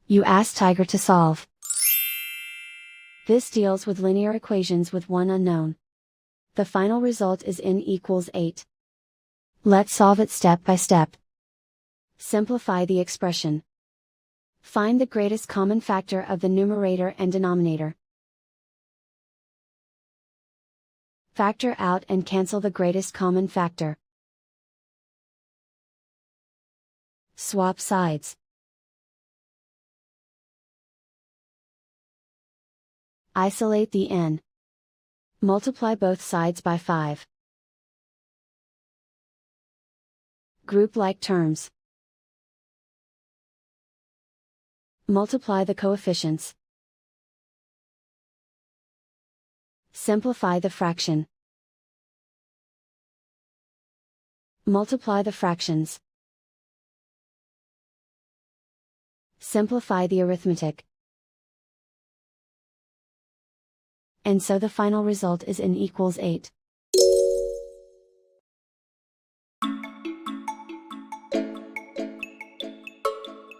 You ask Tiger to solve. This deals with linear equations with one unknown. The final result is n equals 8. Let's solve it step by step. Simplify the expression. Find the greatest common factor of the numerator and denominator. Factor out and cancel the greatest common factor. Swap sides. Isolate the n. Multiply both sides by 5. Group like terms. Multiply the coefficients. Simplify the fraction. Multiply the fractions. Simplify the arithmetic. And so the final result is n equals 8.